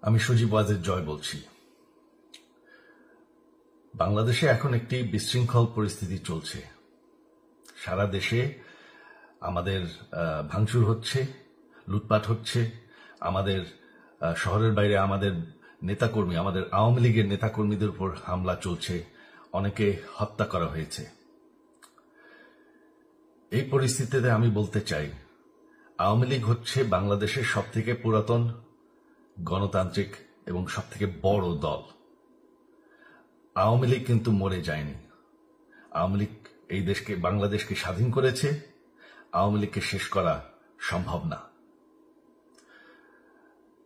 আমি সজীব ওয়াজেদ জয় বলছি। বাংলাদেশে এখন একটি বিশৃঙ্খল পরিস্থিতি চলছে। সারা দেশে আমাদের ভাঙচুর হচ্ছে, লুটপাট হচ্ছে, আমাদের শহরের বাইরে আমাদের নেতাকর্মী, আমাদের আওয়ামী লীগের নেতাকর্মীদের উপর হামলা চলছে, অনেকে হত্যা করা হয়েছে। এই পরিস্থিতিতে আমি বলতে চাই, আওয়ামী লীগ হচ্ছে বাংলাদেশের সবথেকে পুরাতন গণতান্ত্রিক এবং সবথেকে বড় দল। আওয়ামী লীগ কিন্তু মরে যায়নি। আওয়ামী লীগ এই দেশকে, বাংলাদেশকে স্বাধীন করেছে। আওয়ামী লীগকে শেষ করা সম্ভব না।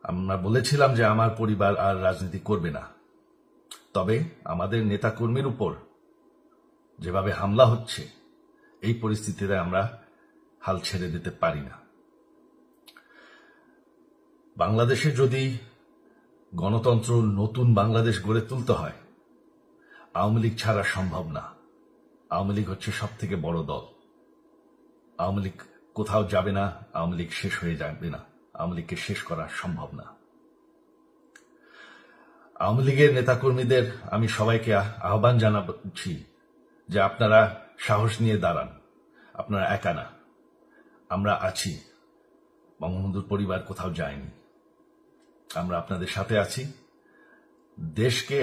আমরা বলেছিলাম যে আমার পরিবার আর রাজনীতি করবে না, তবে আমাদের নেতাকর্মীর উপর যেভাবে হামলা হচ্ছে, এই পরিস্থিতিতে আমরা হাল ছেড়ে দিতে পারি না। বাংলাদেশে যদি গণতন্ত্র, নতুন বাংলাদেশ গড়ে তুলতে হয়, আওয়ামী লীগ ছাড়া সম্ভব না। আওয়ামী লীগ হচ্ছে সবথেকে বড় দল। আওয়ামী লীগ কোথাও যাবে না, আওয়ামী লীগ শেষ হয়ে যাবে না। আওয়ামী লীগকে শেষ করা সম্ভব না। আওয়ামী লীগের নেতাকর্মীদের আমি সবাইকে আহ্বান জানাচ্ছি যে আপনারা সাহস নিয়ে দাঁড়ান। আপনারা একা না, আমরা আছি। বঙ্গবন্ধুর পরিবার কোথাও যায়নি, আমরা আপনাদের সাথে আছি। দেশকে,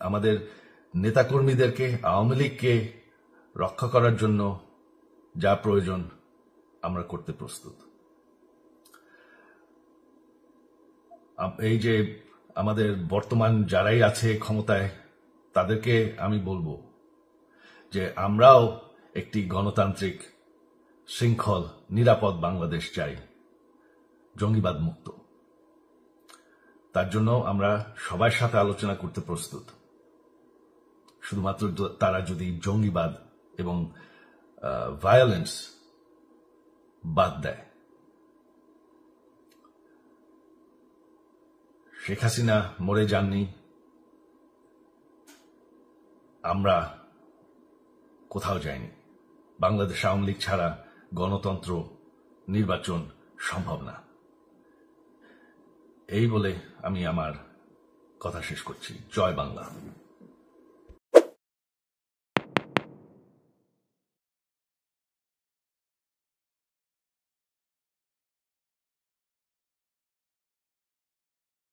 আমাদের নেতাকর্মীদেরকে, আওয়ামী লীগকে রক্ষা করার জন্য যা প্রয়োজন আমরা করতে প্রস্তুত। এই যে আমাদের বর্তমান যারাই আছে ক্ষমতায়, তাদেরকে আমি বলবো যে আমরাও একটি গণতান্ত্রিক, শৃঙ্খল, নিরাপদ বাংলাদেশ চাই, জঙ্গিবাদ মুক্ত। তার জন্য আমরা সবার সাথে আলোচনা করতে প্রস্তুত। শুধুমাত্র তারা যদি জঙ্গিবাদ এবং ভায়োলেন্স বাদ দেয়। শেখ হাসিনা মরে যাননি, আমরা কোথাও যাইনি। বাংলাদেশ আওয়ামী লীগ ছাড়া গণতন্ত্র, নির্বাচন সম্ভব না। এই বলে আমি আমার কথা শেষ করছি। জয় বাংলা।